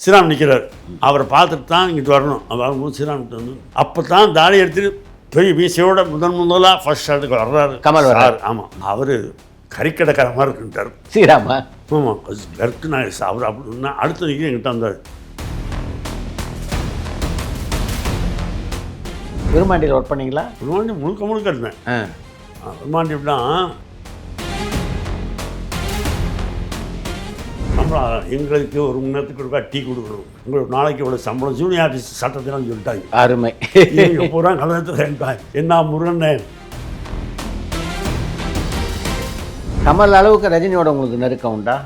ஸ்ரீராம் நிற்கிறார். அவரை பார்த்துட்டு தான் இங்கிட்டு வரணும். அவர் வரும்போது ஸ்ரீராம்கிட்ட வந்து அப்போ தான் தாடி எடுத்துட்டு பெரிய மீசையோட முதலாக ஃபர்ஸ்ட் ஷாட்டுக்கு வர்றாரு கமல் வர்றாரு. ஆமாம், அவர் கறிக்கடைக்கார மாதிரி இருக்குன்ட்டார் ஸ்ரீராமா. ஆமாம், கருக்கு நான் அவர் அப்படின்னா அடுத்த நிற்க எங்கிட்ட வந்தார். விரும்மாண்டியில் ஒர்க் பண்ணீங்களா? விரும்மாண்டி முழுக்க இருந்தேன். விரும்மாண்டி எப்படின்னா சம்பளம் எங்களுக்கு ஒரு மணி நேரத்துக்கு ஒருக்கா டீ கொடுக்கணும், உங்களுக்கு நாளைக்கு இவ்வளோ சம்பளம் ஜூனியர் ஆர்டிஸ்ட் சட்டத்திலாம் சொல்லிட்டாங்க. அருமை. பூரா கலந்துட்டு என்ன முருகன். கமல் அளவுக்கு ரஜினியோட உங்களுக்கு நெருக்கம் உண்டா?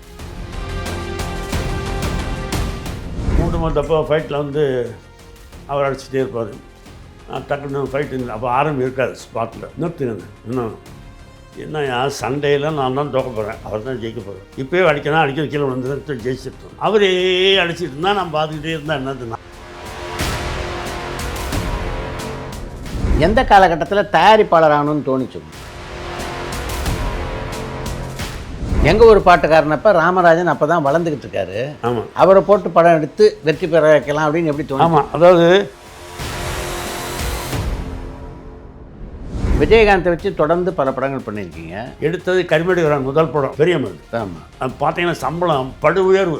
கூட்டமாக தப்போ ஃபைட்டில் வந்து அவர் அடிச்சுட்டே இருப்பார். நான் டக்குன்னு ஃபைட்டு அப்போ ஆரம்பி இருக்காது ஸ்பாட்டில் நிறுத்துங்க இன்னும் என்னையா சண்டையில் நான் தான் தோக்க போகிறேன், அவர் தான் ஜெயிக்க போகிறேன், இப்போயே அடிக்கணும் அடிக்கிற கீழே வந்து ஜெயிச்சிருக்கோம். அவரே அடிச்சுட்டு இருந்தால் நான் பார்த்துக்கிட்டே இருந்தால் என்னதுன்னா. எந்த காலகட்டத்தில் தயாரிப்பாளர் ஆகணும்னு தோணிச்சு? எங்கள் ஒரு பாட்டுக்காரனப்ப ராமராஜன் அப்போ தான் வளர்ந்துக்கிட்டு இருக்காரு. ஆமாம், அவரை போட்டு படம் எடுத்து வெற்றி பெற வைக்கலாம் அப்படின்னு எப்படி தோணும்? ஆமாம், அதாவது விஜயகாந்தை வச்சு தொடர்ந்து பல படங்கள் பண்ணியிருக்கீங்க. எடுத்தது கரிமேடு வரான் முதல் படம் பெரிய மருந்து. ஆமாம், பார்த்தீங்கன்னா சம்பளம் படு உயர்வு.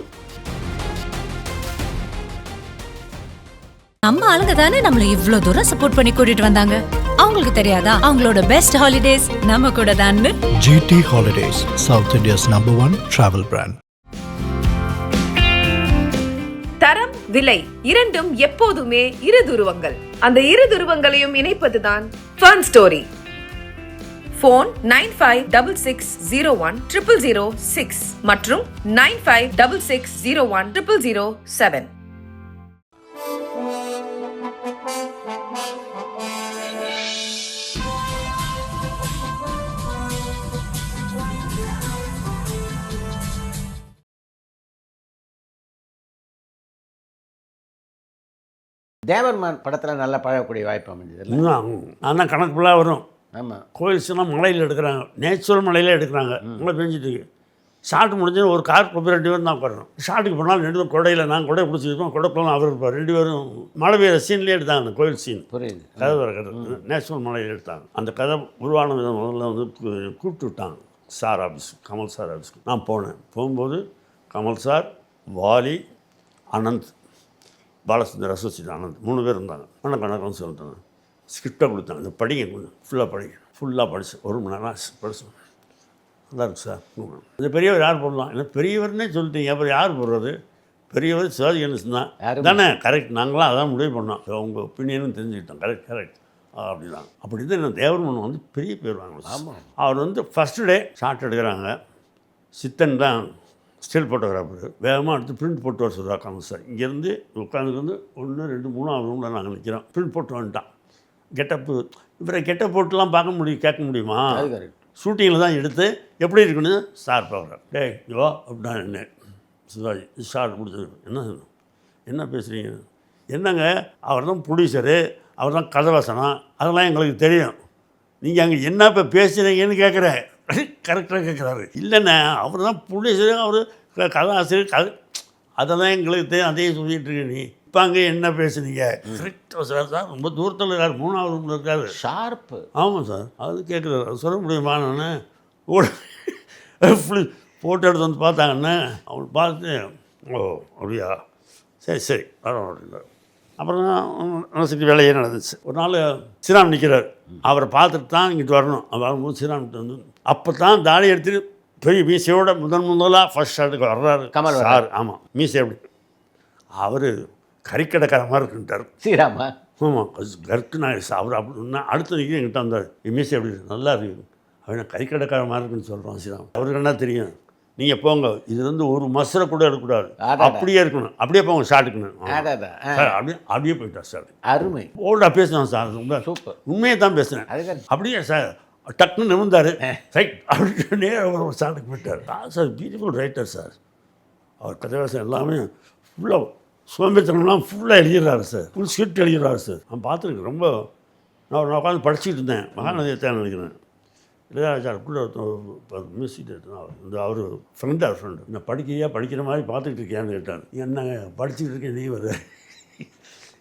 நம்ம ஆளுங்க தானே நம்மள இவ்ளோ தூரம் சப்போர்ட் பண்ணி கூட்டிட்டு வந்தாங்க. அவங்களுக்கு தெரியாதா அவங்களோட பெஸ்ட் ஹாலிடேஸ் நம்ம கூட தான்னு? GT Holidays, South India's #1 travel brand. தரம், விலை இரண்டும் எப்போதுமே இரு துருவங்கள். அந்த இரு துருவங்களையும் இணைப்பதுதான் Fun Story. ஃபோன் 9566010006 மற்றும் 9566010007. தேவர்மான் படத்தில் நல்லா பழகக்கூடிய வாய்ப்பு அமைஞ்சது. ஆனால் கணக்கு ஃபுல்லாக வரும். ஆமாம், கோயில்ஸ்லாம் மலையில் எடுக்கிறாங்க, நேச்சுரல் மலையில் எடுக்கிறாங்க. மழை பெஞ்சிட்டு ஷார்ட் முடிஞ்சு ஒரு கார் போய் 2 பேரும் தான் உட்காரணும். ஷார்ட்டுக்கு போனால் 2 பேரும் கொடையில் நான் கொடை பிடிச்சிருக்கோம், கொடைப்பெல்லாம் அவர் இருப்பார். 2 பேரும் மழை பெய்கிற சீன்லேயே எடுத்தாங்க. அந்த கோயில் சீன் புரியுது. கதை வர கதை நேச்சுரல் மலையில் எடுத்தாங்க. அந்த கதை உருவான விதம் முதல்ல வந்து கூப்பிட்டு விட்டாங்க சார் ஆஃபீஸ், கமல் சார் ஆஃபீஸ்க்கு. நான் போனேன். போகும்போது கமல் சார், வாலி, அனந்த், பாலச்சந்தர், அசோசியேட் ஆனந்த் 3 பேர் இருந்தாங்க. வணக்கம் சொல்லிட்டாங்க. ஸ்கிரிப்டாக கொடுத்தாங்க, இந்த படிங்க கொஞ்சம் ஃபுல்லாக படித்தேன். 1 மணி நேரம் படித்தேன். நல்லா இருக்கு சார். இந்த பெரியவர் யார் போடலாம்? இல்லை பெரியவர்னே சொல்லிட்டீங்க, அப்புறம் யார் போடுறது? பெரியவர் சிவாஜி கணேசன் தான் தானே. கரெக்ட், நாங்களாம் அதான் முடிவு பண்ணோம். உங்கள் ஒப்பீனியனும் தெரிஞ்சுக்கிட்டோம். கரெக்ட் அப்படிதான். அப்படி தான் என்ன தேவர்மன் வந்து பெரிய பேர் வாங்கலாம். ஆமாம், அவர் வந்து ஃபஸ்ட்டு டே ஷார்ட் எடுக்கிறாங்க. சித்தன் தான் ஸ்டில் ஃபோட்டோகிராஃபர். வேகமாக எடுத்து பிரிண்ட் போட்டு வர சொல்கிறார் கமல் சார். இங்கேருந்து உட்காந்துருந்து 1 2 3 ரூமில் நாங்கள் நிற்கிறோம். பிரிண்ட் போட்டு வந்துட்டான். கெட்டப்பு இவரை கெட்டப் போட்டுலாம் பார்க்க முடியும், கேட்க முடியுமா? ஷூட்டிங்கில் தான் எடுத்து எப்படி இருக்குன்னு சார் பார்க்குறார். டேய் யோ அப்படின்னா என்ன சிவாஜி ஷார்ட் முடிச்சது என்ன பேசுகிறீங்க? என்னங்க அவர் தான் ப்ரொடியூசரு, அவர் தான் கதைவசனம், அதெல்லாம் எங்களுக்கு தெரியும். நீங்கள் அங்கே என்ன இப்போ பேசுகிறீங்கன்னு கேட்குறேன். கரெக்டாக கேட்குறாரு. இல்லைண்ணே அவர் தான் ப்ரொடியூசரு, அவர் கதாசிரியர், அதெல்லாம் எங்களுக்கு தெரியும், அதையும் சொல்லிகிட்டு இருக்க நீ. இப்போ அங்கே என்ன பேசுனீங்க? கரெக்டாக சார் ரொம்ப தூரத்தில் இருக்கார், 3வது ரூமில் இருக்காரு. ஷார்ப்பு. ஆமாம் சார். அது கேட்குறாரு. சொல்ல முடியுமா? நான் ஃபோட்டோ எடுத்து வந்து பார்த்தாங்கண்ணே. அவள் பார்த்து ஓ அப்படியா சரி வர. அப்புறம் யூனிவர்சிட்டி வேலையே நடந்துச்சு. ஒரு நாள் ஸ்ரீராம் நிற்கிறார். அவரை பார்த்துட்டு தான் இங்கிட்டு வரணும். அவர் வரும்போது ஸ்ரீராம்கிட்ட வந்து அப்போ தான் தாடி எடுத்துட்டு பெரிய மீசையோட முதலாக ஃபர்ஸ்ட் ஷாட்டுக்கு வர்றாரு கமல் சார். ஆமாம், மீசை எப்படி அவர் கறிக்கடைக்கார மாதிரி இருக்குன்ட்டார் ஸ்ரீராமா. ஆமாம், கருக்கு நான் அவர் அப்படின்னா அடுத்த நிற்க எங்கிட்ட வந்தார். மீசை எப்படி நல்லா இருக்குது, அவன் கறிக்கடைக்கார மாதிரி இருக்குன்னு சொல்கிறான் ஸ்ரீராம். அவருக்கு என்ன தெரியும்? நீங்கள் போங்க, இது வந்து ஒரு மசரை கூட எடுக்கக்கூடாது, அப்படியே இருக்கணும், அப்படியே போங்க ஷாட்டுக்குன்னு. சார் அப்படியே போயிட்டார் சார். அருமை. ஓல்டாக பேசினேன் சார், ரொம்ப சூப்பர், உண்மையை தான் பேசுனேன். அப்படியே சார் டக்குன்னு நிமிந்தார். ரைட் அப்படின்னு நேரம் ஒரு ஷாட்டுக்கு போயிட்டார். Sir beautiful writer sir. அவர் கதைவாசம் எல்லாமே ஃபுல்லாக சோம்பேத்தனம்லாம் ஃபுல்லாக எழுதிடுறாரு சார். ஃபுல் ஸ்கிரிப்ட் எழுதிடுறாரு சார். நான் பார்த்துருக்கேன். ரொம்ப நான் உட்காந்து படிச்சுட்டு இருந்தேன். மகாநதியத்தான் நினைக்கிறேன். இளையராஜாவுக்குள்ளே மியூசிக் இந்த அவர் ஃப்ரெண்டு இந்த படிக்கிற மாதிரி பார்த்துக்கிட்டு இருக்கியான்னு கேட்டார். என்னங்க படிச்சுக்கிட்டு இருக்கேன், நீ வருது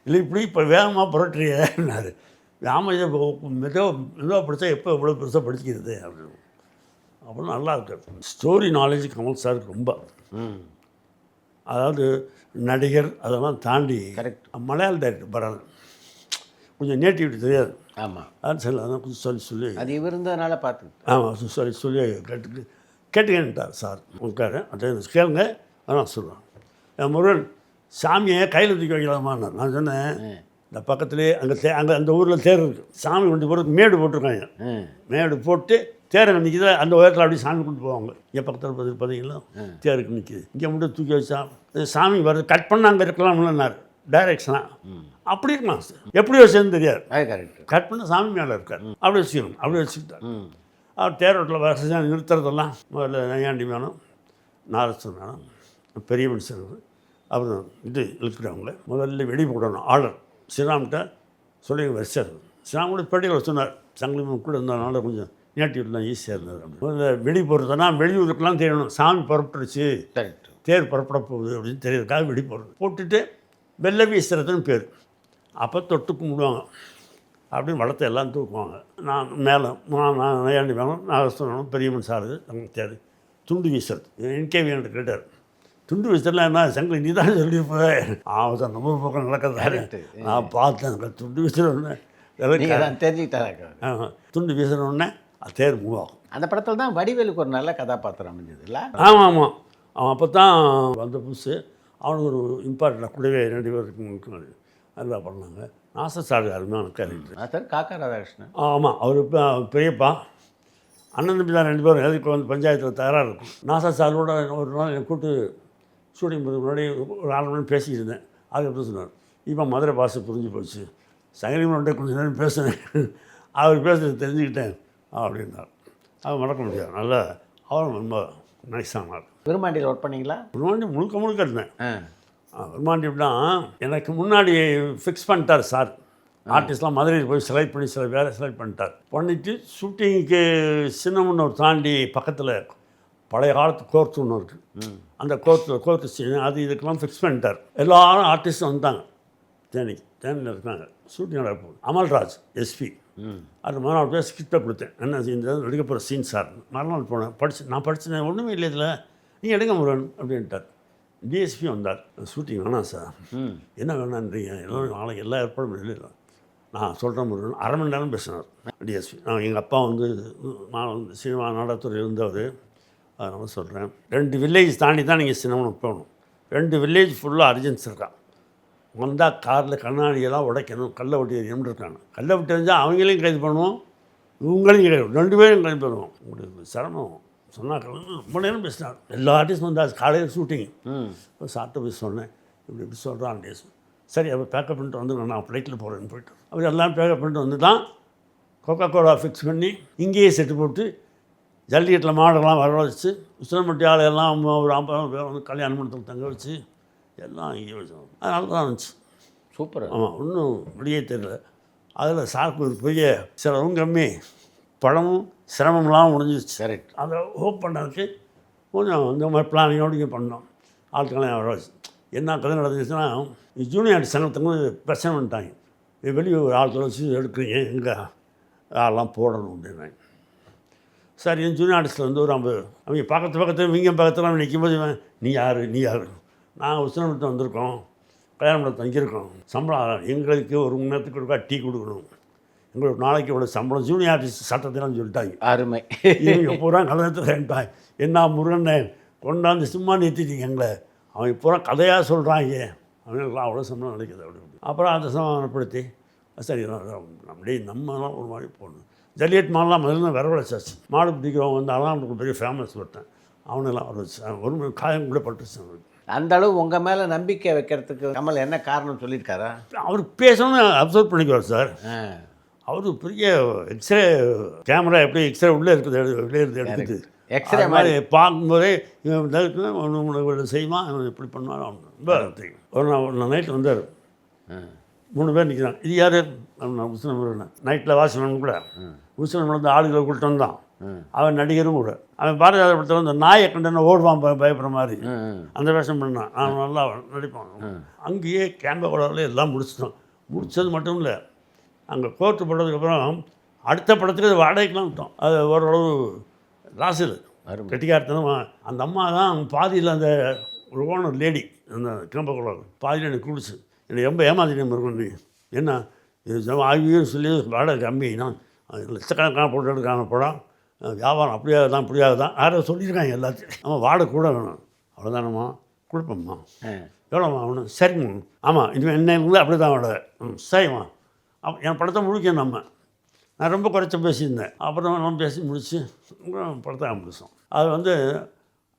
இல்லை இப்படி இப்போ வேகமாக புரட்டுறியாரு. ஆமாம், இதை மெதுவாக படித்தா எப்போ எவ்வளோ பெருசாக படிச்சுக்கிறது அப்படின்னு. அப்புறம் நல்லா இருக்காது. ஸ்டோரி நாலேஜ் கமல் சாருக்கு ரொம்ப, அதாவது நடிகர் அதெல்லாம் தாண்டி கரெக்ட். மலையாள டைரக்டர் பரவாயில்ல, கொஞ்சம் நேட்டிவிட்டி தெரியாது. ஆமாம், அது சரி, அதான் கொஞ்சம் சொல்லி அது இவர் இருந்ததுனால பார்த்துக்கிட்டு. ஆமாம் சொல்லி கேட்டுக்கிட்டார் சார். உட்காரு அதை கேளுங்க, அதான் சொல்லுவாங்க. என் முருகன் சாமியை கையில் தூக்கி வைக்கலாமான்னு நான் சொன்னேன். இந்த பக்கத்துலேயே அங்கே அந்த ஊரில் தேர் இருக்குது. சாமி கொண்டு போகிறதுக்கு மேடு போட்டிருக்காங்க. மேடு போட்டு தேரை நிற்கிது, அந்த உயரத்தில் அப்படியே சாமி கொண்டு போவாங்க. என் பக்கத்தில் பார்த்தீங்களா தேருக்கு நிற்கிது. இங்கே மட்டும் தூக்கி வச்சா சாமி வருது, கட் பண்ண அங்கே இருக்கலாம்னார் டைரக்ஷனாக. அப்படி இருக்கலாம் சார், எப்படி வச்சதுன்னு தெரியாது. கரெக்ட். கட் பண்ண சாமி மேலே இருக்கார், அப்படி வச்சுக்கணும். அப்படி வச்சுக்கிட்டார். அவர் தேரோட்டில் வசதியாக நிறுத்துறதெல்லாம் முதல்ல நையாண்டி மேனம், நாரசன் மேனம், பெரிய மனுஷன், அப்புறம் இது இருக்கிறவங்கள முதல்ல வெடி போடணும். ஆர்டர் ஸ்ரீராம்கிட்ட சொல்லி வச்சார். ஸ்ரீராம் கூட பேட்டியில் சொன்னார், சங்கிலி கூட இருந்ததுனால கொஞ்சம் நேட்டிவ்லாம் ஈஸியாக இருந்தது. முதல்ல வெடி போடுறதுனா வெளியூருக்கெல்லாம் தெரியணும், சாமி புறப்பட்டுருச்சு, தேர் புறப்பட போகுது அப்படின்னு தெரியறதுக்காக வெடி போடுறது. போட்டுட்டு வெள்ளை வீசுறதுன்னு பேர். அப்போ தொட்டு கும்பிடுவாங்க, அப்படின்னு வளர்த்து எல்லாம் தூக்குவாங்க. நான் மேலே நான் நையாண்டி மேலே நாகஸ்தனம் பெரியம்மன் சாரு தேர் துண்டு வீசுறது. என்கேவி என்கிட்ட கேட்டார், துண்டு வீசுறதுலாம் என்ன சங்கிலி நீ தான் சொல்லியிருப்பேன். சார் நம்ம பக்கம் நடக்கிறது நான் பார்த்தேன். துண்டு வீசுறோன்னே தெரிஞ்சுக்கிட்டாங்க. துண்டு வீசுறோன்னே அது தேர் மூவ் ஆகும். அந்த படத்தில் தான் வடிவேலுக்கு ஒரு நல்ல கதாபாத்திரம் அமைஞ்சது இல்லை? ஆமாம் ஆமாம், அவன் அப்போ தான் வந்த புதுசு. அவனுக்கு ஒரு இம்பார்ட்டண்டாக கூடவே 2 பேருக்கு நல்லா பண்ணாங்க. நாசர் சார் அருமையான கேரக்டர். சார் காக்கா ராதாகிருஷ்ணன். ஆமாம், அவர் பெரியப்பா அண்ணன் தம்பி தான் 2 பேரும். எதுக்கு வந்து பஞ்சாயத்தில் தயாராக இருக்கும். நாசர் சாரோட ஒரு நாள் என்னை கூப்பிட்டு ஷூட்டிங் முன்னாடி ஒரு 4 மணி பேசிக்கிட்டு இருந்தேன். அதுக்கப்புறம் சொன்னார், இப்போ மதுரை பாஷை புரிஞ்சு போச்சு, சங்கரிமன்கிட்ட கொஞ்சம் நேரம் பேசினேன், அவர் பேசுறது தெரிஞ்சுக்கிட்டேன் அப்படின்னார். அது மறக்க முடியாது. நல்லா அவரும் ரொம்ப நைஸானார். விரும்மாண்டியில் ஒர்க் பண்ணிங்களா? விரும்மாண்டி முழுக்க இருந்தேன். விரும்மாண்டி எப்படின்னா எனக்கு முன்னாடி ஃபிக்ஸ் பண்ணிட்டார் சார். ஆர்டிஸ்ட்லாம் மதுரையில் போய் செலக்ட் பண்ணி சில வேலை செலக்ட் பண்ணிட்டு ஷூட்டிங்க்கு சின்னமுன்னு ஒரு தாண்டி பக்கத்தில் பழைய காலத்து கோர்த்து ஒன்று இருக்குது. அந்த கோர்த்து சீன் அது இதுக்கெல்லாம் ஃபிக்ஸ் பண்ணிட்டார். எல்லாரும் ஆர்டிஸ்ட்டும் வந்தாங்க. தேனியில் இருக்காங்க. ஷூட்டிங் நடக்கும். அமல்ராஜ் எஸ்பி அது மறுநாள் பேர் ஸ்கிரிப்டை கொடுத்தேன். என்ன இந்த எடுக்க போகிற சீன் சார். மறுநாள் போனேன், நான் படித்தேன், ஒன்றுமே இல்லை இதில், நீங்கள் எடுக்க முருகன் அப்படின்ட்டார். டிஎஸ்பி வந்தார். ஷூட்டிங் வேணாம் சார். என்ன வேணான்றீங்க? எல்லோரும் நாளைக்கு எல்லா ஏற்பாடும் இல்லை. நான் சொல்கிறேன் முருகன். 1/2 மணி நேரம் பேசினார் டிஎஸ்பி. எங்கள் அப்பா வந்து நான் வந்து சினிமா நாடகத்துறை இருந்தவர், அதனால சொல்கிறேன். 2 வில்லேஜ் தாண்டி தான் நீங்கள் சினிமாவுக்கு போகணும். 2 வில்லேஜ் ஃபுல்லாக அர்ஜென்ட்ஸ் இருக்கான். வந்தால் காரில் கண்ணாடியெல்லாம் உடைக்கணும், கல்லை வெட்டி எறியணும் இருக்காங்க. கல்லை வெட்டி எறிஞ்சால் அவங்களையும் கைது பண்ணுவோம், இவங்களையும் கைது, 2 பேரும் கைது பண்ணுவோம். உங்களுக்கு சிரமம் சொன்னால் ரொம்ப நேரம் பேசினார். எல்லா ஆர்டிஸ்டும் வந்தால் காலையில் ஷூட்டிங். சாப்பிட்டு போய் சொன்னேன், இப்படி சொல்கிறான் டேஸ். சரி, அவர் பேக்கப் பண்ணிட்டு வந்து நான் ஃப்ளைட்டில் போகிறேன்னு போயிட்டு அவர் எல்லாம் பேக்கப் பண்ணிட்டு வந்து தான் கோகா கோலா ஃபிக்ஸ் பண்ணி இங்கேயே செட்டு போட்டு ஜல்லிக்கட்டில் மாடெல்லாம் வர வச்சு உசிலம்பட்டி ஆளையெல்லாம் ஒரு 50 பேர் வந்து கல்யாண மண்டபத்தில் தங்க வச்சு எல்லாம் இங்கே வச்சோம். அதனால தான் இருந்துச்சு. சூப்பர். ஆமாம், ஒன்றும் வெளியே தெரியல. அதில் சாக்கு பெரிய சிரமம் கம்மி, பழமும் சிரமம்லாம் முடிஞ்சிருச்சு. கரெக்ட். அதை ஹோப் பண்ணதுக்கு கொஞ்சம் இந்த மாதிரி பிளானிங்கோடு இங்கே பண்ணோம். ஆட்கள்லாம் வர வச்சு என்ன கதை நடந்துச்சுன்னா, ஜூனியர் ஆர்டிஸ்ட் சங்கத்துக்கு பிரச்சனை பண்ணிட்டாங்க. வெளியூர் ஆட்களை வச்சு எடுக்கிறீங்க, எங்கே ஆளெல்லாம் போடணும் அப்படின்னாங்க. சரி, ஜூனியர் ஆர்டிஸ்ட்டில் வந்து ஒரு 50 அவங்க பக்கத்தில் இவங்க பக்கத்தில் நிற்கும்போது நீ யார் நாங்கள் உசிலம்பட்டி வந்திருக்கோம், கல்யாணம் பண்ண தங்கியிருக்கோம், சம்பளம் எங்களுக்கு ஒரு 3 நேரத்துக்கு ஒருக்கா டீ கொடுக்கணும், எங்களுக்கு நாளைக்கு இவ்வளோ சம்பளம் ஜூனியர் ஆர்டிஸ்ட் சட்டத்திலாம் சொல்லிட்டாங்க. அருமை. இவங்க பூரா கதையத்தில் வேண்டாம், என்ன முருகனை கொண்டாந்து சும்மா நிறுத்திட்டீங்க எங்களை, அவங்க பூரா கதையாக சொல்கிறாங்க, அவங்களுக்குலாம் அவ்வளோ சம்பளம் கிடைக்கிது அப்படி. அப்புறம் அதை சமாதானப்படுத்தி சரி நம்மளே நம்மலாம் ஒரு மாதிரி போடணும். ஜல்லிக்கட்டு மாடெலாம் முதல்ல வரவழைச்சாச்சு. மாடு பிடிக்கிறவங்க வந்து அதான் அவனுக்கு பெரிய ஃபேமஸ் விட்டேன். அவனெல்லாம் வர வச்சு ஒரு காயம் கூட பட்டுச்சு அவனுக்கு. அந்த அளவு உங்கள் மேலே நம்பிக்கை வைக்கிறதுக்கு கமல் என்ன காரணம் சொல்லியிருக்காரா? அவர் பேசணும்னு அப்சர்வ் பண்ணிக்குவார் சார். அவர் பெரிய எக்ஸ்ரே கேமரா எப்படி எக்ஸ்ரே உள்ளே இருக்குது வெளியே இருந்து எடுத்துட்டு எக்ஸ்ரே மாதிரி பார்க்கும்போதே இவன் செய்வான், இவன் எப்படி பண்ணுவான் அவன் ரொம்ப தெரியும். ஒரு நைட்டில் வந்தார், 3 பேர் நிற்கிறான். இது யார்? நான் உசிலம்பட்டி நைட்டில் வாசனம் கூட உசிலம்பட்டி வந்து ஆளுகளை கூப்பிட்டு வந்தான். அவன் நடிகரும் கூட. அவன் பாரதியார் படத்தில் இந்த நாயை கண்டன ஓடுவான் பயப்படுற மாதிரி அந்த வேஷம் பண்ணான். அவன் நல்லா நடிப்பான். அங்கேயே கேம்ப கூடாதுல எல்லாம் முடிச்சிட்டோம். முடித்தது மட்டும் இல்லை, அங்கே கோர்ட்டு போட்டதுக்கப்புறம் அடுத்த படத்துக்கு அது வாடகைக்கெலாம் விட்டோம். அது ஓரளவு ராசில் கெட்டிக்காரத்தனம். அந்த அம்மா தான் பாதியில் அந்த ஒரு ஓனர் லேடி அந்த கேம்பக்கூடாது பாதியில் எனக்கு குடிச்சு என்னை ரொம்ப ஏமாத்திட்டே இருக்கும். நீ என்ன இது ஆகியும் சொல்லி வாடகை கம்மி, நான் லட்சக்கணக்கான போட்டு எடுக்கான படம் வியாபாரம் அப்படியே தான் இப்படியாக தான் யாரோ சொல்லியிருக்காங்க எல்லாத்தையும். ஆமாம் வாடகை கூட வேணும், அவ்வளோதானம்மா கொடுப்போம்மா. எவ்வளோம்மா அவனு? சரிம்மா. ஆமாம் இனிமேல் என்ன அப்படி தான் வாடகை. சரிம்மா. என் படத்தை முடிக்கணும் நம்ம. நான் ரொம்ப குறைச்ச பேசியிருந்தேன். அப்புறம் நம்ம பேசி முடிச்சு படத்தை முடிச்சோம். அது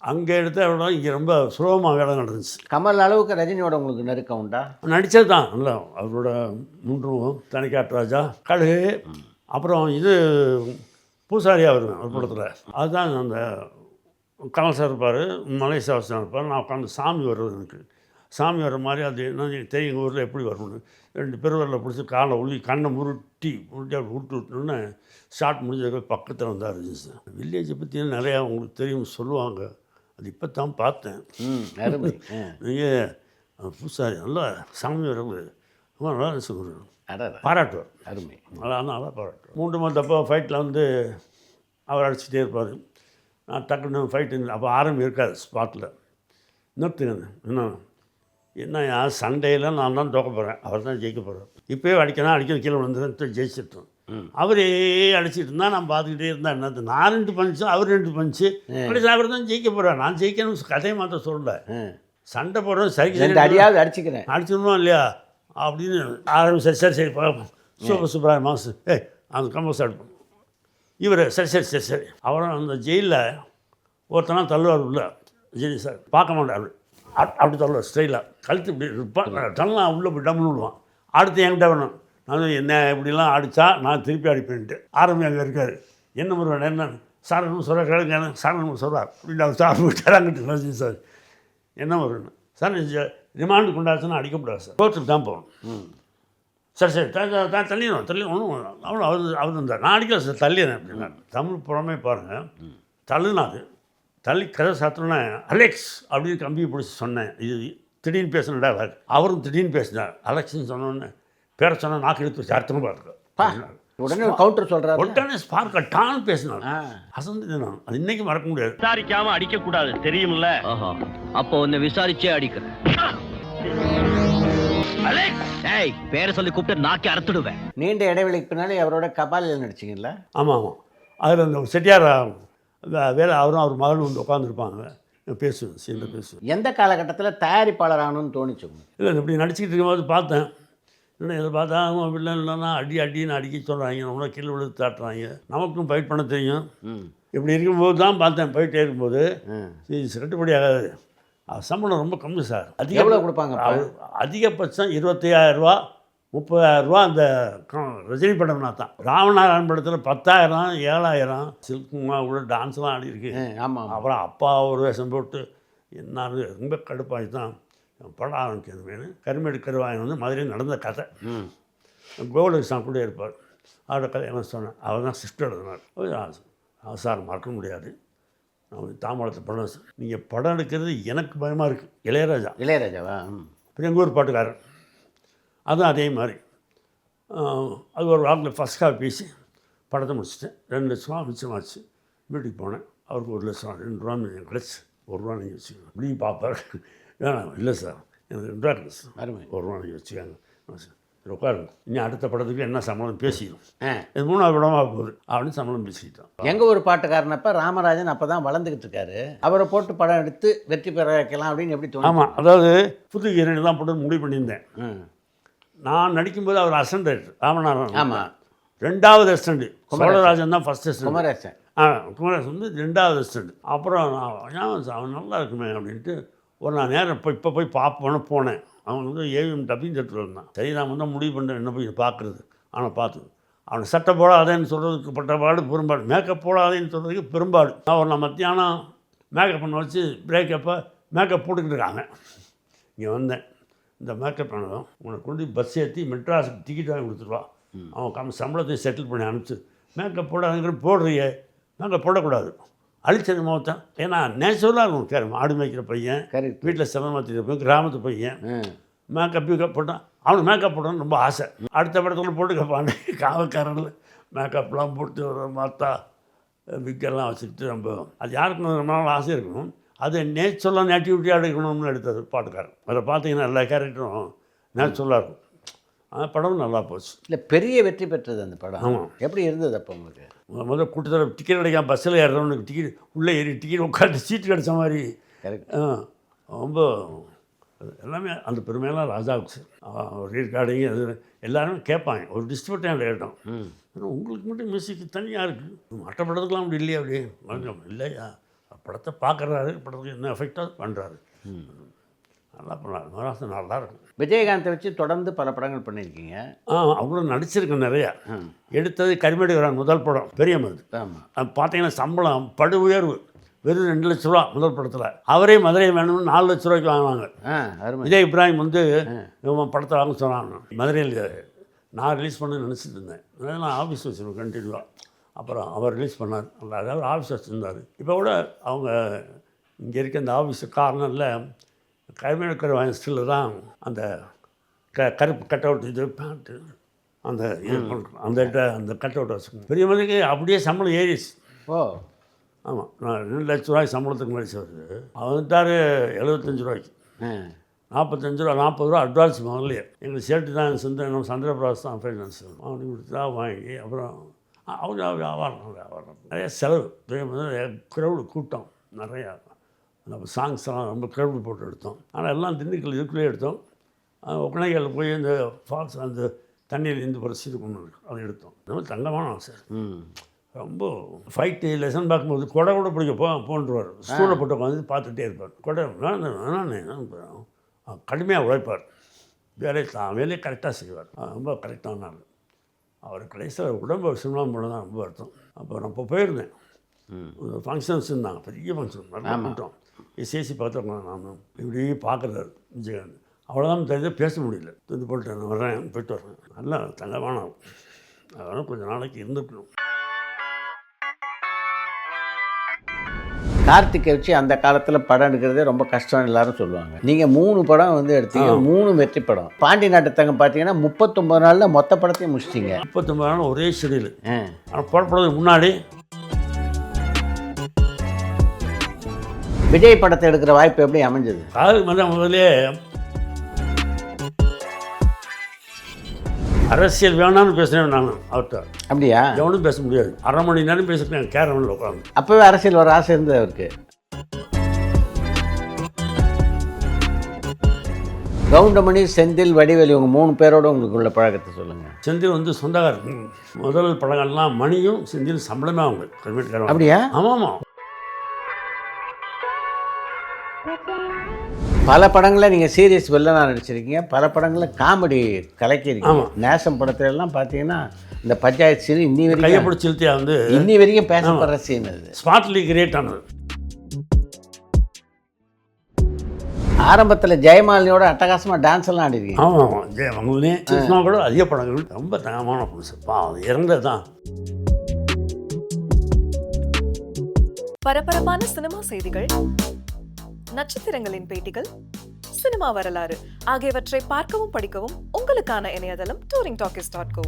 அங்கே எடுத்த விட இங்கே ரொம்ப சுலபமாக வேலை நடந்துச்சு. கமல் அளவுக்கு ரஜினியோட உங்களுக்கு நெருக்கம் உண்டா? நடித்தது தான் நல்லா. அவரோட முன்றுவம், தனிக்காட்டு ராஜா, கழுகு, அப்புறம் இது பூசாரியாக வருவேன் ஒரு படத்தில். அதுதான் அந்த கமல் சார் இருப்பார், மலேசியாவாசன் இருப்பார். நான் உட்காந்து சாமி வர்றது எனக்கு சாமி வர்ற மாதிரி அது என்ன தெரியும் எங்கள் ஊரில் எப்படி வரணும்னு 2 பெருவரில் பிடிச்சி காலை உருவி கண்ணை உருட்டி அப்படி விட்டோன்னே ஷார்ட் முடிஞ்சதுக்கு பக்கத்தில் வந்தார் சார். வில்லேஜை பற்றி நிறையா உங்களுக்கு தெரியும் சொல்லுவாங்க. அது இப்போ தான் பார்த்தேன். நீங்கள் பூசாரி நல்லா சாமி வரவு ரொம்ப நல்லா சொல்லுவார், பாராட்டுவார். அருமை. நல்லா பாராட்டுவார். 3 மாதப்போ ஃபைட்டில் அவர் அடிச்சுட்டே இருப்பார். நான் டக்குன்னு ஃபைட்டு அப்போ ஆரம்பி இருக்காது ஸ்பாட்டில். நிறுத்துங்க என்னையா சண்டையில் நான் தான் தோக்க போகிறேன், அவர் தான் ஜெயிக்க போகிறார். இப்போயே அடிக்கணும் கீழே வந்து ஜெயிச்சிட்டோம். அவரே அடிச்சிட்டு இருந்தால் நான் பார்த்துக்கிட்டே இருந்தால் என்னது, நான் 2 பஞ்சு அவர் 2 பஞ்சு அப்படி அவர் தான் ஜெயிக்க போகிறேன். நான் ஜெயிக்கணும் கதையை மாற்ற சொல்லல, சண்டை போடுறோம் சரி அடியாவது அடிச்சிடணும் இல்லையா அப்படின்னு ஆரம்பி. சரி பார்ப்போம். சூப்பர் மாசு அந்த கம்பஸ் எடுப்போம். இவர் சரி அவரும் அந்த ஜெயிலில் ஒருத்தனா தள்ளுவார் உள்ள ஜெயிலி சார் பார்க்க மாட்டார். அப்படி தள்ளுவார் ஸ்டைலாக கழுத்து இப்படி டல்லாம் உள்ளே போய் டம்னு விடுவான். அடுத்து என்கிட்ட வேணும். நான் என்ன இப்படிலாம் அடித்தா நான் திருப்பி அடிப்பேன்ட்டு ஆரம்பி அங்கே இருக்கார். என்ன முருகன் என்ன சார் என்ன சொல்கிறார் கேளுங்க, சார் நம்ம சொல்கிறார் அப்படின்னு அவர் சார் விட்டார். அங்கிட்டு சார் என்ன முருகன் சார் ரிமாண்டு கொண்டாச்சுன்னா அடிக்கப்படாது சார், கோர்ட்டுக்கு தான் போகணும். சரி தள்ளிடும் ஒன்றும் அவ்வளோ அவர் இருந்தார். நான் அடிக்கல சார் தள்ளிடுறேன் அப்படின்னா. தமிழ் புறமே பாருங்கள், தள்ளுனாது தள்ளி கதை சாத்தினோன்னே அலெக்ஸ் அப்படின்னு கம்பியை பிடிச்சி சொன்னேன். இது திடீர்னு பேசினடா அவரும் திடீர்னு பேசினார். அலெக்ஸ்ன்னு சொன்னோன்னே பேரை சொன்னால் நாக்கு எடுத்து வச்சு அர்த்தமாக பார்க்க உடனே கவுண்டர் சொல்கிறார். உடனே ஸ்பார்க்க டான்னு பேசினார். அசந்து நான் அது இன்னைக்கு மறக்க முடியாது. விசாரிக்காம அடிக்கக்கூடாது தெரியுமில்ல. அப்போ உன்னை விசாரிச்சே அடிக்கிறேன். பேரை சொல்லி கூப்பிட்டு நாக்கி அறுத்துடுவேன். நீண்ட இடைவெளிக்கு பின்னாலே அவரோட கபாலில் நடிச்சிங்கல்ல? ஆமாம். அதில் அந்த செட்டியார் வேலை அவரும் அவர் மகளும் உட்காந்துருப்பாங்க, பேசுவேன் சீனில் பேசுவேன். எந்த காலகட்டத்தில் தயாரிப்பாளர் ஆகணும்னு தோணிச்சு? இல்லை இப்படி நடிச்சுக்கிட்டு இருக்கும்போது பார்த்தேன். இல்லைன்னா இதை பார்த்தா இல்லை இல்லைன்னா அடின்னு அடிக்க சொல்கிறாங்க, நம்மளை கீழே விழுத்து தாட்டுறாங்க. நமக்கும் ஃபைட் பண்ண தெரியும். இப்படி இருக்கும்போது தான் பார்த்தேன். போயிட்டே இருக்கும்போது கட்டுப்படி ஆகாது. சம்பளம் ரொம்ப கம்மி சார். எவ்வளோ கொடுப்பாங்க? அதிகபட்சம் 25,000 ரூபா 30,000 ரூபா. அந்த ரஜினி படம்னா தான். ராமநாராயண் படத்தில் 10,000 7,000 சில்குமா உள்ள டான்ஸ்லாம் ஆடி இருக்கு. ஆமாம். அப்புறம் அப்பா ஒரு வேஷம் போட்டு என்ன ரொம்ப கடுப்பாகி தான் படம் ஆரம்பிக்கிறது வேணும். கருமேடு கருவாயன் மதுரையில் நடந்த கதை. கோகுலகிருஷ்ணா கூட இருப்பார். அவரோட கதை என்ன சொன்னேன். அவர் தான் சிஸ்டர் எழுதினார். சார் மறக்க முடியாது. நான் தாமரத்தை படம் நீங்கள் படம் எடுக்கிறது எனக்கு பயமாக இருக்குது. இளையராஜாவா? அப்புறம் எங்கள் ஊர் பாட்டுக்காரர் அதுவும் அதே மாதிரி. அது ஒரு வாக்கில் ஃபஸ்ட் காப்பி பேசி படத்தை முடிச்சிட்டேன். 2 லட்சம் மிச்சமாச்சு. வீட்டுக்கு போனேன். அவருக்கு 1 லட்சம் 2 ரூபா எனக்கு கிடச்சி. 1 ரூபா நீங்கள் வச்சுக்கோங்க இப்படி பார்ப்பார். வேணாம் இல்லை சார் எனக்கு 2 ரூபா கிடச்சி. 1 ரூபா நீங்கள் வச்சுக்காங்க உட்காருங்க. இனி அடுத்த படத்துக்கு என்ன சம்பளம் பேசிடும். இது 3வது படமாக போகுது அப்படின்னு சம்பளம் பேசிக்கிட்டோம். எங்கள் ஒரு பாட்டுக்காரனப்ப ராமராஜன் அப்போ தான் வளர்ந்துக்கிட்டு இருக்காரு. அவரை போட்டு படம் எடுத்து வெற்றி பெற வைக்கலாம் அப்படின்னு எப்படி தோணும்? ஆமாம், அதாவது புது ஹீரோயின் தான் போட்டு முடிவு பண்ணியிருந்தேன். நான் நடிக்கும்போது அவர் அசிஸ்டன்ட் டைரக்டர் ராமநாதன். ஆமாம். 2வது அசிஸ்டண்ட் சோழராஜன் தான் ஃபஸ்ட் அசிஸ்டண்ட். குமரேசன். குமரேசன் 2வது அசிஸ்டண்ட். அப்புறம் அவன் நல்லா இருக்குமே அப்படின்ட்டு நான் நேரம் இப்போ போய் பார்ப்போன்னு போனேன். அவன் ஏவிஎம் டப்பிங் தேட்டர் இருந்தான். சரி நான் தான் முடிவு பண்ணுறேன் என்ன போய் பார்க்குறது. ஆனால் பார்த்து அவனை சட்டை போடாதேன்னு சொல்கிறதுக்கு பட்டபாடு பெரும்பாடு, மேக்கப் போடாதேன்னு சொல்கிறதுக்கு பெரும்பாடு. நான் மத்தியானம் மேக்கப் பண்ண வச்சு பிரேக்கப்போ மேக்கப் போட்டுக்கிட்டு இருக்காங்க. இங்கே வந்தேன். இந்த மேக்கப் பண்ணதும் உன்னை கொண்டு பஸ் ஏற்றி மெட்ராஸுக்கு டிக்கெட் வாங்கி கொடுத்துருவா. அவன் சம்பளத்தை செட்டில் பண்ணி அனுப்பிச்சு மேக்கப் போடாதுங்கிற போடுறியே நாங்கள் போடக்கூடாது, அழிச்சது முகத்தான். ஏன்னா நேச்சுரலாக இருக்கும். கேர் மாடு மேய்க்கிற பையன், கரெக்ட். வீட்டில் சிரமத்திட்டு இருப்பேன், கிராமத்து பையன், மேக்கப் போட்டான். அவனுக்கு மேக்கப் போடணும்னு ரொம்ப ஆசை. அடுத்த படத்தில் போட்டு கேட்பான், காவக்காரனில் மேக்கப்லாம் போட்டு மாத்தா விக்கெல்லாம் வச்சுக்கிட்டு ரொம்ப, அது யாருக்கும் ரொம்ப நாள் ஆசை இருக்கணும். அது நேச்சுரலாக நேட்டிவிட்டியாக எடுக்கணும்னு எடுத்தது பாட்டுக்காரன். அதில் பார்த்தீங்கன்னா எல்லா கேரக்டரும் நேச்சுரலாக இருக்கும். அந்த படமும் நல்லா போச்சு. இல்லை, பெரிய வெற்றி பெற்றது அந்த படம். ஆமாம். எப்படி இருந்தது அப்போ உங்களுக்கு? முதல்ல கூட்டத்தில் டிக்கெட் கிடைக்காம பஸ்ஸில் ஏறுறவனுக்கு டிக்கெட் உள்ளே ஏறி டிக்கெட் உட்காந்து சீட்டு கிடச்ச மாதிரி. கரெக்ட். ரொம்ப எல்லாமே அந்த பெருமையெல்லாம் ராஜாவுக்கு. ரீகார்டிங் அது எல்லாருமே கேட்பாங்க. ஒரு டிஸ்ட்ரிபியூட்டர் கேட்டோம், உங்களுக்கு மட்டும் மியூசிக் தனியாக இருக்குது, மற்ற படத்துக்கெலாம் அப்படி இல்லையா? அப்படி கொஞ்சம் இல்லையா, படத்தை பார்க்குறாரு, படத்துக்கு என்ன எஃபெக்டாக பண்ணுறாரு, நல்லா பண்ணாரு. மகாராஷ்டிரா நல்லா இருக்கும். விஜயகாந்தை வச்சு தொடர்ந்து பல படங்கள் பண்ணியிருக்கீங்க. அவங்களும் நடிச்சிருக்கேன் நிறையா. எடுத்தது கரிமேடு வரான் முதல் படம், பெரிய மருந்து. ஆமாம். பார்த்தீங்கன்னா சம்பளம் படு உயர்வு, வெறும் 2 லட்ச ரூபா முதல் படத்தில். அவரே மதுரை வேணும்னு 4 லட்ச ரூபாய்க்கு வாங்குவாங்க. விஜய் இப்ராஹிம் வந்து இவன் படத்தை வாங்க சொன்னாங்க. மதுரையில் நான் ரிலீஸ் பண்ண நினச்சிட்டு இருந்தேன். நான் ஆஃபீஸ் வச்சுருவேன் கண்டினியூவாக. அப்புறம் அவர் ரிலீஸ் பண்ணார். அதாவது ஆஃபீஸ் வச்சுருந்தார். இப்போ கூட அவங்க இங்கே இருக்க அந்த ஆஃபீஸ் கார்னரில் கைமேடுக்கிற வயசில் தான் அந்த கருப்பு கட் அவுட் இது பேண்ட்டு அந்த அந்த கட் அவுட் வச்சுக்கோங்க. பெரிய மதிக்கு அப்படியே சம்பளம் ஏறிச்சு. ஓ ஆமாம். நான் 2 லட்ச ரூபாய்க்கு சம்பளத்துக்கு நடிச்சவர். அவர் வந்துட்டார் 75 ரூபாய்க்கு. 45 ரூபா 40 ரூபா அட்வான்ஸ் முதல்லையே. எங்களுக்கு சேட்டு தான் நம்ம சந்திரபிராஸ் தான் ஃபைனான்ஸ். அவனுக்கு கொடுத்தா வாங்கி அப்புறம் அவங்க வியாபாரம் நிறைய செலவு. க்ரௌடு கூட்டம் நிறையா. நம்ம சாங்ஸ்லாம் ரொம்ப க்ரௌடு போட்டு எடுத்தோம். ஆனால் எல்லாம் திண்டுக்கல் இதுக்குள்ளேயே எடுத்தோம். ஒகனைகளில் போய் இந்த ஃபால்ஸ் அந்த தண்ணியில் இருந்து ஒரு சீடு கொண்டு இருக்கு, அதை எடுத்தோம். இந்த மாதிரி தங்கமான ஆசை. ரொம்ப ஃபைட்டு லெசன் பார்க்கும்போது கொடை கூட பிடிக்க போன்றுவார். ஸ்கூலில் போட்டு உட்காந்து பார்த்துட்டே இருப்பார். கொடை கடுமையாக உழைப்பார். வேலையை கரெக்டாக செய்வார். ரொம்ப கரெக்டான ஆள். அவர் கடைசியில் உடம்பு சினிமா போன தான் ரொம்ப அர்த்தம். அப்போ நான் இப்போ போயிருந்தேன். ஃபங்க்ஷன்ஸ் இருந்தாங்க, பெரிய ஃபங்க்ஷன் நல்லா கூட்டம். சேசி பார்த்தவங்க நான் இப்படி பார்க்குறாரு விஜயகாந்த். அவ்வளோதான் தெரிஞ்சு பேச முடியல. தூந்து போட்டு நான் வர்றேன், போயிட்டு வர்றேன். நல்லா தங்கமான ஆள். அதெல்லாம் கொஞ்சம் நாளைக்கு இருந்துக்கணும். கார்த்திகை வச்சு அந்த காலத்தில் படம் எடுக்கிறதே ரொம்ப கஷ்டம் எல்லாரும் சொல்லுவாங்க. நீங்கள் 3 படம் வந்து எடுத்தீங்க, 3 வெற்றி படம். பாண்டி நாட்டுத்தங்கம் பார்த்தீங்கன்னா 39 நாளில் மொத்த படத்தையும் முடிச்சிட்டிங்க. 39 நாள் ஒரே ஷெடியூல். ஆனால் புறப்படுறதுக்கு முன்னாடி விஜய் படத்தை எடுக்கிற வாய்ப்பு எப்படி அமைஞ்சது? அது முதலே அரசியல் வேணான்னு பேசுகிறேன் நான் அவர்கிட்ட. அப்படியா? எவனும் பேச முடியாது. 1/2 மணி நேரம் பேசுகிறேன் கேரவனில் உட்காந்து. அப்போவே அரசியல் வர ஆசை இருந்தது அவருக்கு. கவுண்டமணி, செந்தில், வடிவேலு இவங்க 3 பேரோட உங்களுக்கு உள்ள பழக்கத்தை சொல்லுங்கள். செந்தில் வந்து சொந்தக்காரர். முதல் படங்கள்லாம் மணியும் செந்தில் சம்பளமே அவங்க கல்வெட்டுக்காரன். அப்படியா? ஆமாம். பல படங்களில் நீங்கள் சீரியஸ் வில்லனாக நடிச்சிருக்கீங்க, பல படங்களில் காமெடி கலக்கியிருக்கீங்க. நேசம் படத்துல எல்லாம் பார்த்தீங்கன்னா இந்த பஞ்சாயத்து சீன் இன்னி வரைக்கும் கையை பிடிச்சி இழுத்தியா வந்து இன்னி வரைக்கும் பேசப்படுற சீன் அது. ஸ்பாட்லி கிரியேட் ஆனது. ஆரம்பத்தில் ஜெயமாலினியோட அட்டகாசமாக டான்ஸ் எல்லாம் ஆடிருக்கீங்க. ஆமாம். ஜெயமங்கலே கிருஷ்ணா கூட அதிக படங்கள் ரொம்ப தங்கமான புதுசு. இறந்தது தான். பரபரப்பான சினிமா செய்திகள், நட்சத்திரங்களின் பேட்டிகள், சினிமா வரலாறு ஆகியவற்றை பார்க்கவும் படிக்கவும் உங்களுக்கான இணையதளம் touringtalkies.co.